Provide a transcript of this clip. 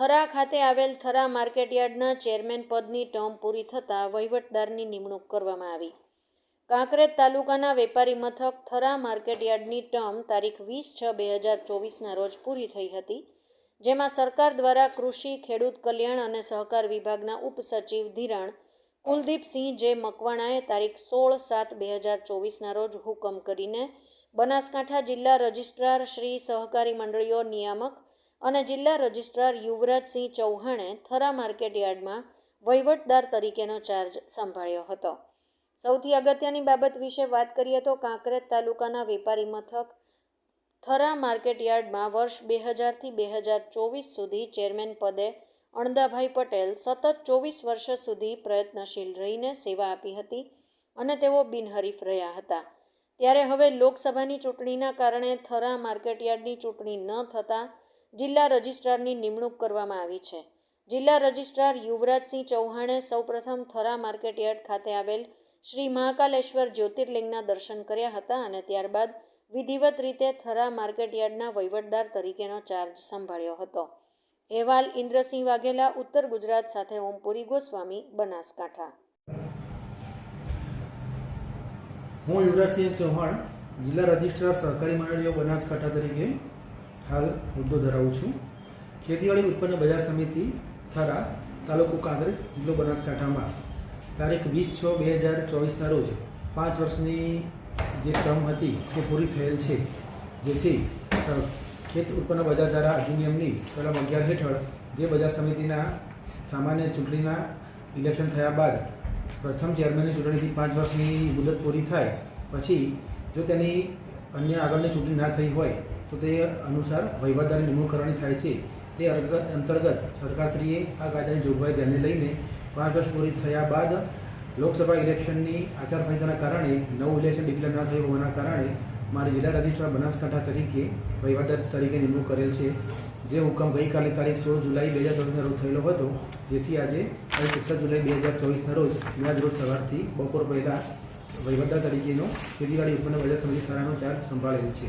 થરા ખાતે આવેલ થરા માર્કેટયાર્ડના ચેરમેન પદની ટર્મ પૂરી થતાં વહીવટદારની નિમણૂક કરવામાં આવી. કાંકરેજ તાલુકાના વેપારી મથક થરા માર્કેટયાર્ડની ટર્મ તારીખ 20/6/2024ના રોજ પૂરી થઈ હતી, જેમાં સરકાર દ્વારા કૃષિ, ખેડૂત કલ્યાણ અને સહકાર વિભાગના ઉપસચિવ ધિરાણ કુલદીપસિંહ જે મકવાણાએ તારીખ 16/7/2024ના રોજ હુકમ કરીને બનાસકાંઠા જિલ્લા રજિસ્ટ્રાર શ્રી સહકારી મંડળીઓ નિયામક અને જિલ્લા રજિસ્ટ્રાર યુવરાજસિંહ ચૌહાણે થરા માર્કેટયાર્ડમાં વહીવટદાર તરીકેનો ચાર્જ સંભાળ્યો હતો. સૌથી અગત્યની બાબત વિશે વાત કરીએ તો કાંકરેજ તાલુકાના વેપારી મથક થરા માર્કેટયાર્ડમાં વર્ષ 2000થી 2024 સુધી ચેરમેન પદે અણદાભાઈ પટેલ સતત 24 વર્ષ સુધી પ્રયત્નશીલ રહીને સેવા આપી હતી અને તેઓ બિનહરીફ રહ્યા હતા. ત્યારે હવે લોકસભાની ચૂંટણીના કારણે થરા માર્કેટયાર્ડની ચૂંટણી ન થતાં જિલ્લા રજિસ્ટ્રારની નિમણૂક કરવામાં આવી છે. જિલ્લા રજિસ્ટ્રાર યુવરાજસિંહ ચૌહાણે સૌપ્રથમ થરા માર્કેટયાર્ડ ખાતે આવેલ શ્રી મહાકાલેશ્વર જ્યોતિર્લિંગના દર્શન કર્યા હતા અને ત્યારબાદ વિધિવત રીતે થરા માર્કેટયાર્ડના વહીવટદાર તરીકેનો ચાર્જ સંભાળ્યો હતો. અહેવાલ ઇન્દ્રસિંહ વાઘેલા, ઉત્તર ગુજરાત સાથે ઓમપુરી ગોસ્વામી, બનાસકાંઠા. હું યુવરાજસિંહ ચૌહાણ, જિલ્લા રજિસ્ટ્રાર સહકારી મંડળીઓ બનાસકાંઠા તરીકે હાલ હોદ્દો ધરાવું છું. ખેતીવાડી ઉત્પન્ન બજાર સમિતિ થરા, તાલુકો કાંકરેજ, જિલ્લો બનાસકાંઠામાં તારીખ 20/6/2024ના રોજ 5 વર્ષની જે ટર્મ હતી તે પૂરી થયેલ છે, જેથી ખેત ઉત્પન્ન બજાર ધારા અધિનિયમની કલમ 11 હેઠળ જે બજાર સમિતિના સામાન્ય ચૂંટણીના ઇલેક્શન થયા બાદ પ્રથમ ચેરમેનની ચૂંટણીથી 5 વર્ષની મુદત પૂરી થાય પછી જો તેની અન્ય આગળની ચૂંટણી ના થઈ હોય તો તે અનુસાર વહીવટદારની નિમણૂક કરવાની થાય છે. તે અંતર્ગત સરકારશ્રીએ આ કાયદાની જોગવાઈ ધ્યાને લઈને 5 વર્ષ પૂરી થયા બાદ લોકસભા ઇલેક્શનની આચારસંહિતાના કારણે નવું ઇલેક્શન ડિક્લેર ના થયું હોવાના કારણે મારી જિલ્લા રજિસ્ટ્રાર બનાસકાંઠા તરીકે વહીવટદાર તરીકે નિમણૂક કરેલ છે. જે હુકમ ગઈકાલે તારીખ 16 જુલાઈ 2024ના રોજ થયેલો હતો, જેથી આજે તારીખ 17 જુલાઈ 2024ના રોજ મેં રોજ સવારથી બપોર પહેલાં વહીવટદાર તરીકેનો ખેતીવાડી ઉત્પન્ન બજાર સમિતિ થરાનો ચાર્જ સંભાળેલ છે.